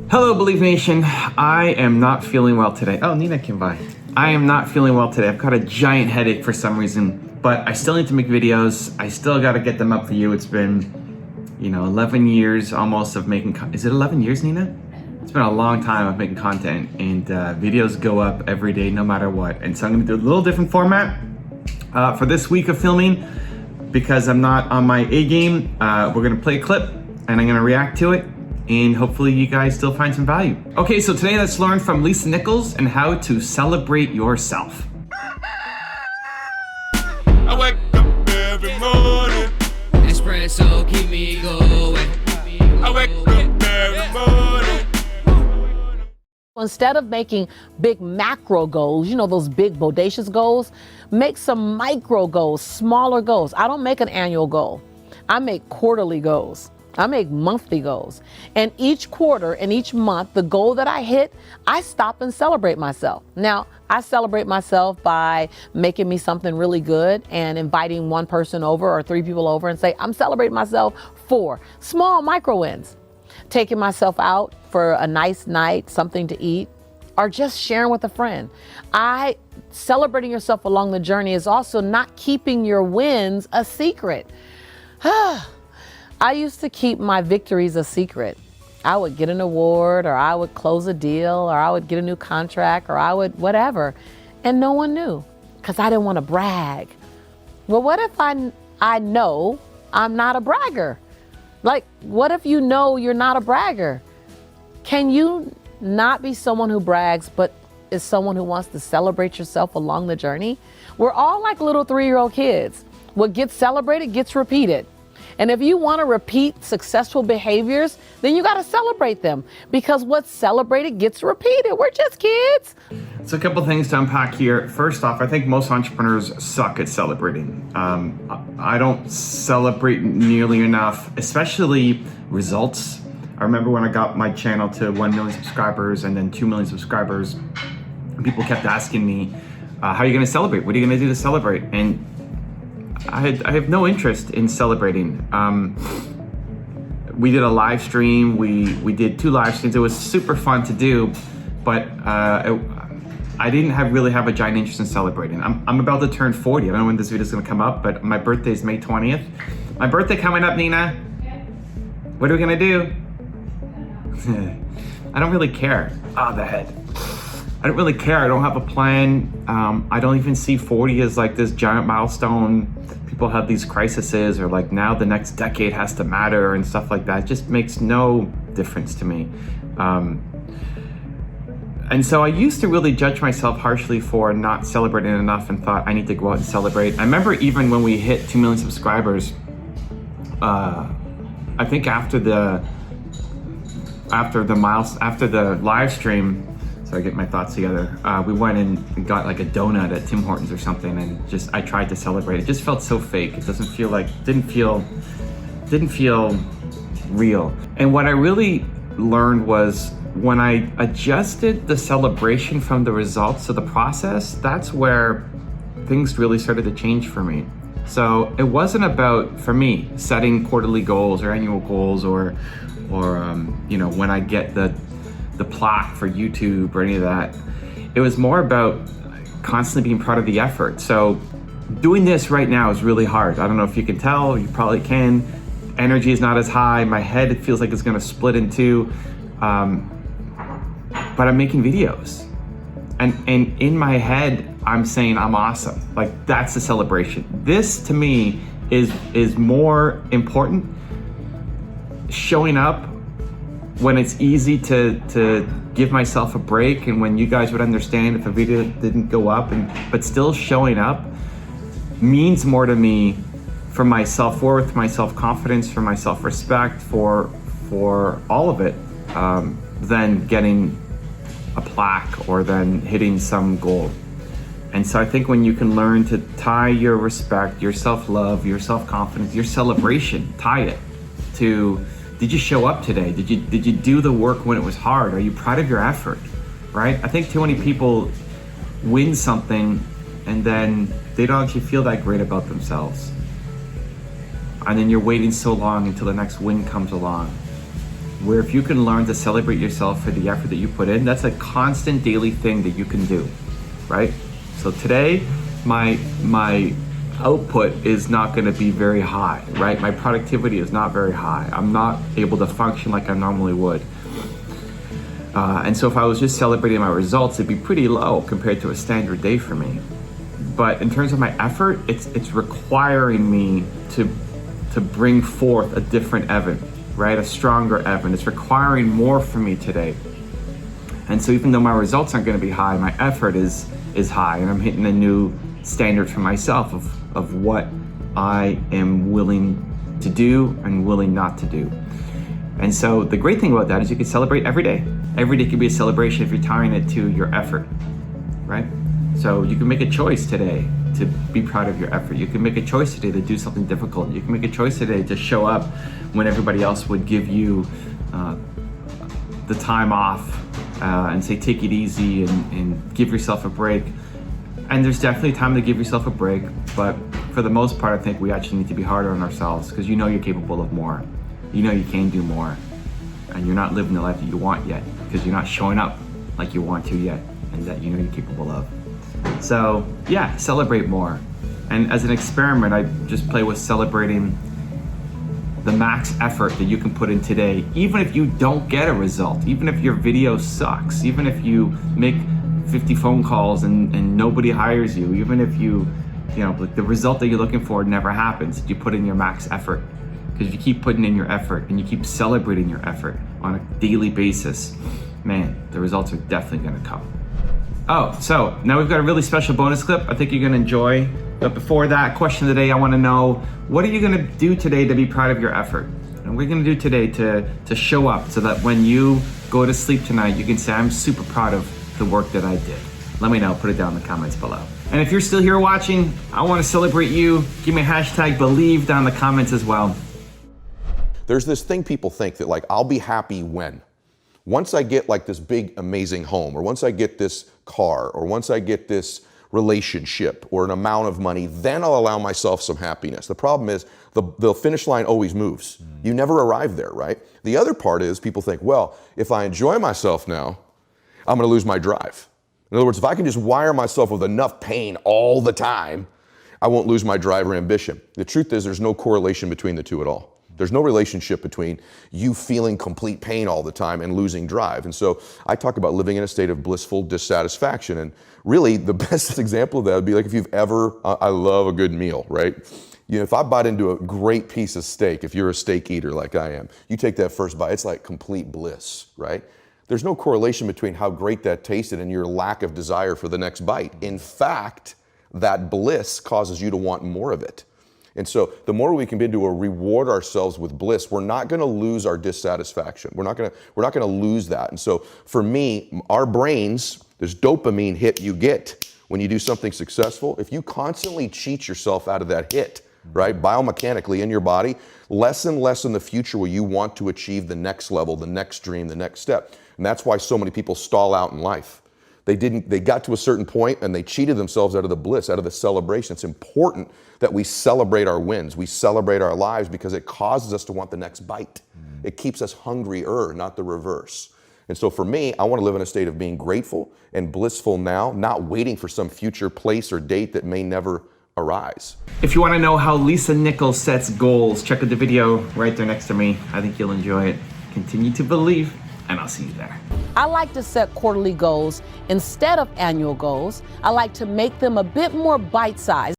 Hello, Believe Nation. I am not feeling well today. Oh, Nina came by. I am not feeling well today. I've got a giant headache for some reason, but I still need to make videos. I still got to get them up for you. It's been, 11 years almost of making, is it 11 years, Nina? It's been a long time of making content, and videos go up every day no matter what. And so I'm gonna do a little different format for this week of filming because I'm not on my A game. We're gonna play a clip and I'm gonna react to it, and hopefully you guys still find some value. Okay, so today let's learn from Lisa Nichols and how to celebrate yourself. I wake up every morning. Entspresso keep me going. I wake up every morning. Instead of making big macro goals, those big bodacious goals, make some micro goals, smaller goals. I don't make an annual goal. I make quarterly goals. I make monthly goals. And each quarter and each month, the goal that I hit, I stop and celebrate myself. Now, I celebrate myself by making me something really good and inviting one person over or 3 people over and say, I'm celebrating myself for small micro wins. Taking myself out for a nice night, something to eat, or just sharing with a friend. Celebrating yourself along the journey is also not keeping your wins a secret. I used to keep my victories a secret. I would get an award, or I would close a deal, or I would get a new contract, or I would whatever. And no one knew because I didn't want to brag. Well, what if I know I'm not a bragger? Like, what if you know you're not a bragger? Can you not be someone who brags, but is someone who wants to celebrate yourself along the journey? We're all like little 3-year-old kids. What gets celebrated gets repeated. And if you want to repeat successful behaviors, then you got to celebrate them, because what's celebrated gets repeated. We're just kids. So a couple things to unpack here. First off, I think most entrepreneurs suck at celebrating. I don't celebrate nearly enough, especially results. I remember when I got my channel to 1 million subscribers and then 2 million subscribers, people kept asking me, how are you going to celebrate? What are you going to do to celebrate? And I have no interest in celebrating. We did a live stream. We did 2 live streams. It was super fun to do, but I didn't really have a giant interest in celebrating. I'm about to turn 40. I don't know when this video is going to come up, but my birthday is May 20th. My birthday coming up, Nina. What are we going to do? I don't really care. The head. I don't really care. I don't have a plan. I don't even see 40 as like this giant milestone. People have these crises, or like now the next decade has to matter and stuff like that. It just makes no difference to me. And so I used to really judge myself harshly for not celebrating enough and thought I need to go out and celebrate. I remember even when we hit 2 million subscribers, I think after the live stream, so I get my thoughts together, we went and got like a donut at Tim Hortons or something, and I tried to celebrate. It just felt so fake. It didn't feel real. And what I really learned was when I adjusted the celebration from the results to the process, that's where things really started to change for me. So it wasn't about, for me, setting quarterly goals or annual goals or when I get the plaque for YouTube or any of that. It was more about constantly being proud of the effort. So doing this right now is really hard. I don't know if you can tell, you probably can. Energy is not as high. My head, it feels like it's gonna split in 2. But I'm making videos. And in my head, I'm saying I'm awesome. Like, that's the celebration. This to me is more important. Showing up when it's easy to give myself a break, and when you guys would understand if a video didn't go up, but still showing up means more to me for my self-worth, my self-confidence, for my self-respect, for all of it, than getting a plaque or then hitting some goal. And so I think when you can learn to tie your respect, your self-love, your self-confidence, your celebration, tie it to, did you show up today? Did you do the work when it was hard? Are you proud of your effort, right? I think too many people win something and then they don't actually feel that great about themselves. And then you're waiting so long until the next win comes along. where if you can learn to celebrate yourself for the effort that you put in, that's a constant daily thing that you can do, right? So today, my output is not going to be very high, right? My productivity is not very high. I'm not able to function like I normally would. And so if I was just celebrating my results, it'd be pretty low compared to a standard day for me. But in terms of my effort, it's requiring me to bring forth a different Evan, right? A stronger Evan. It's requiring more from me today. And so even though my results aren't going to be high, my effort is high, and I'm hitting a new standard for myself of what I am willing to do and willing not to do. And so the great thing about that is you can celebrate every day. Every day can be a celebration if you're tying it to your effort, right? So you can make a choice today to be proud of your effort. You can make a choice today to do something difficult. You can make a choice today to show up when everybody else would give you the time off and say take it easy and give yourself a break. And there's definitely time to give yourself a break, but for the most part, I think we actually need to be harder on ourselves because you know you're capable of more. You know you can do more, and you're not living the life that you want yet because you're not showing up like you want to yet and that you know you're capable of. So yeah, celebrate more. And as an experiment, I just play with celebrating the max effort that you can put in today, even if you don't get a result, even if your video sucks, even if you make 50 phone calls and nobody hires you, even if you know, like the result that you're looking for never happens, you put in your max effort. Because if you keep putting in your effort and you keep celebrating your effort on a daily basis, man, the results are definitely gonna come. Oh, so now we've got a really special bonus clip I think you're gonna enjoy. But before that, question of the day, I wanna know, what are you gonna do today to be proud of your effort? And we're gonna do today to show up so that when you go to sleep tonight, you can say, I'm super proud of the work that I did. Let me know, put it down in the comments below. And if you're still here watching, I wanna celebrate you. Give me a hashtag believe down in the comments as well. There's this thing people think that like, I'll be happy when? Once I get like this big, amazing home, or once I get this car, or once I get this relationship, or an amount of money, then I'll allow myself some happiness. The problem is the finish line always moves. You never arrive there, right? The other part is people think, well, if I enjoy myself now, I'm gonna lose my drive. In other words, if I can just wire myself with enough pain all the time, I won't lose my drive or ambition. The truth is there's no correlation between the two at all. There's no relationship between you feeling complete pain all the time and losing drive. And so I talk about living in a state of blissful dissatisfaction. And really the best example of that would be like if you've ever, I love a good meal, right? You know, if I bite into a great piece of steak, if you're a steak eater like I am, you take that first bite, it's like complete bliss, right? There's no correlation between how great that tasted and your lack of desire for the next bite. In fact, that bliss causes you to want more of it. And so the more we can begin to reward ourselves with bliss, we're not going to lose our dissatisfaction. We're not going to lose that. And so for me, our brains, this dopamine hit you get when you do something successful, if you constantly cheat yourself out of that hit, right, biomechanically in your body, less and less in the future will you want to achieve the next level, the next dream, the next step. And that's why so many people stall out in life. They got to a certain point and they cheated themselves out of the bliss, out of the celebration. It's important that we celebrate our wins. We celebrate our lives because it causes us to want the next bite. It keeps us hungrier, not the reverse. And so for me, I want to live in a state of being grateful and blissful now, not waiting for some future place or date that may never arise. If you want to know how Lisa Nichols sets goals, check out the video right there next to me. I think you'll enjoy it. Continue to believe, and I'll see you there. I like to set quarterly goals instead of annual goals. I like to make them a bit more bite-sized.